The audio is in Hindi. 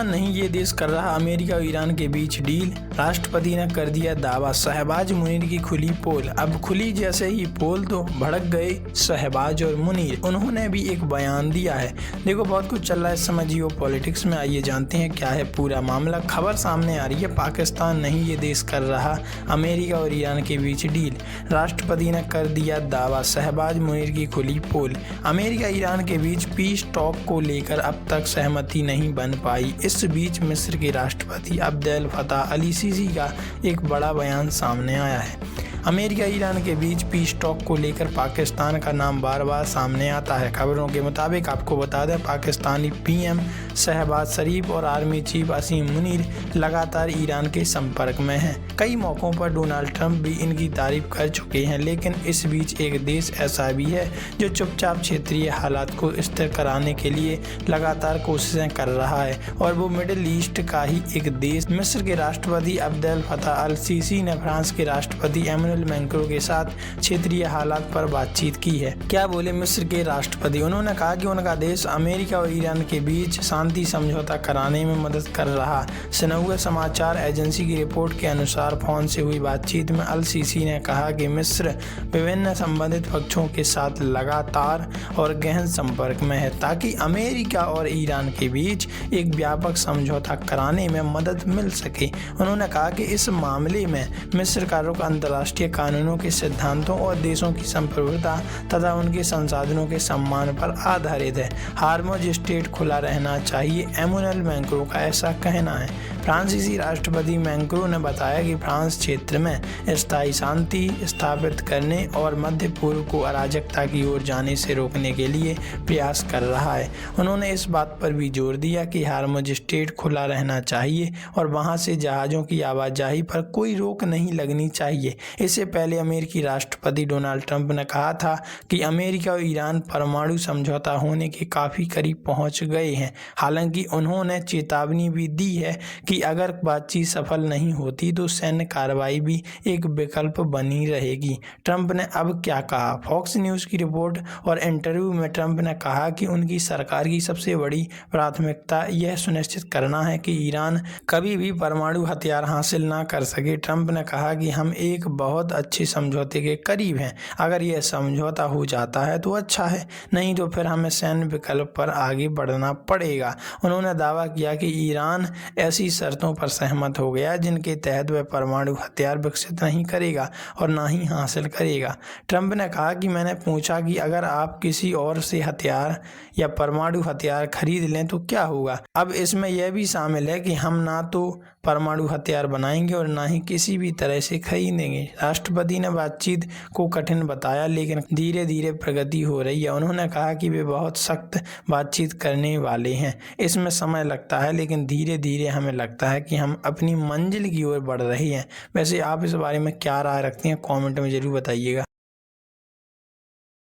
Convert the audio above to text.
नहीं ये देश कर रहा अमेरिका और ईरान के बीच डील। राष्ट्रपति ने कर दिया दावा, शहबाज मुनीर की खुली पोल। अब खुली जैसे ही पोल तो भड़क गए शहबाज और मुनीर। उन्होंने भी एक बयान दिया है। देखो बहुत कुछ चल रहा है इस समय जियो पॉलिटिक्स में। आइए जानते हैं क्या है पूरा मामला। खबर सामने आ रही है, पाकिस्तान नहीं ये देश कर रहा अमेरिका और ईरान के बीच डील। राष्ट्रपति ने कर दिया दावा, शहबाज मुनीर की खुली पोल। अमेरिका ईरान के बीच पीस टॉक को लेकर अब तक सहमति नहीं बन पाई। इस बीच मिस्र के राष्ट्रपति अब्देल फताह अल सीसी का एक बड़ा बयान सामने आया है। अमेरिका ईरान के बीच पीस टॉक को लेकर पाकिस्तान का नाम बार बार सामने आता है। खबरों के मुताबिक आपको बता दें, पाकिस्तानी पीएम शहबाज शरीफ और आर्मी चीफ असीम मुनीर लगातार ईरान के संपर्क में हैं। कई मौक़ों पर डोनाल्ड ट्रंप भी इनकी तारीफ कर चुके हैं, लेकिन इस बीच एक देश ऐसा भी है जो चुपचाप क्षेत्रीय हालात को स्थिर कराने के लिए लगातार कोशिशें कर रहा है, और वो मिडिल ईस्ट का ही एक देश। मिस्र के राष्ट्रपति अब्देल फताह अल सीसी ने फ्रांस के राष्ट्रपति एमेनुएल मैक्रों के साथ क्षेत्रीय हालात पर बातचीत की है। क्या बोले मिस्र के राष्ट्रपति? उन्होंने कहा कि उनका देश अमेरिका और ईरान के बीच शांति समझौता कराने में मदद कर रहा। सिन्हुआ समाचार एजेंसी की रिपोर्ट के अनुसार फोन से हुई बातचीत में अल सीसी ने कहा कि मिस्र विभिन्न संबंधित पक्षों के साथ लगातार और गहन संपर्क में है ताकि अमेरिका और ईरान के बीच एक व्यापक समझौता कराने में मदद मिल सके। उन्होंने कहा कि इस मामले में मिस्र का रुख अंतर्राष्ट्रीय कानूनों के सिद्धांतों और देशों की संप्रभुता तथा उनके संसाधनों के सम्मान पर आधारित है। हार्मुज स्ट्रेट खुला रहना चाहिए, एमेनुएल मैक्रों का ऐसा कहना है। फ्रांसीसी राष्ट्रपति मैक्रों ने बताया कि फ्रांस क्षेत्र में स्थायी शांति स्थापित करने और मध्य पूर्व को अराजकता की ओर जाने से रोकने के लिए प्रयास कर रहा है। उन्होंने इस बात पर भी जोर दिया कि हार्मुज स्ट्रेट खुला रहना चाहिए और वहां से जहाज़ों की आवाजाही पर कोई रोक नहीं लगनी चाहिए। इससे पहले अमेरिकी राष्ट्रपति डोनाल्ड ट्रंप ने कहा था कि अमेरिका और ईरान परमाणु समझौता होने के काफ़ी करीब पहुंच गए हैं। हालांकि उन्होंने चेतावनी भी दी है कि अगर बातचीत सफल नहीं होती तो सैन्य कार्रवाई भी एक विकल्प बनी रहेगी। ट्रंप ने अब क्या कहा? फॉक्स न्यूज़ की रिपोर्ट और इंटरव्यू में ट्रंप ने कहा कि उनकी सरकार की सबसे बड़ी प्राथमिकता यह सुनिश्चित करना है कि ईरान कभी भी परमाणु हथियार हासिल ना कर सके। ट्रंप ने कहा कि हम एक बहुत अच्छे समझौते के करीब हैं। अगर यह समझौता हो जाता है तो अच्छा है, नहीं तो फिर हमें सैन्य विकल्प पर आगे बढ़ना पड़ेगा। उन्होंने दावा किया कि ईरान ऐसी शर्तों पर सहमत हो गया जिनके तहत वह परमाणु हथियार विकसित नहीं करेगा और ना ही हासिल करेगा। ट्रंप ने कहा कि मैंने पूछा कि अगर आप किसी और से हथियार या परमाणु हथियार खरीद लें तो क्या होगा। अब इसमें यह भी शामिल है कि हम ना तो परमाणु हथियार बनाएंगे और ना ही किसी भी तरह से खरीदेंगे। राष्ट्रपति ने बातचीत को कठिन बताया, लेकिन धीरे धीरे प्रगति हो रही है। उन्होंने कहा कि वे बहुत सख्त बातचीत करने वाले हैं। इसमें समय लगता है, लेकिन धीरे धीरे हमें लगता है कि हम अपनी मंजिल की ओर बढ़ रहे हैं। वैसे आप इस बारे में क्या राय रखते हैं? कमेंट में जरूर बताइएगा।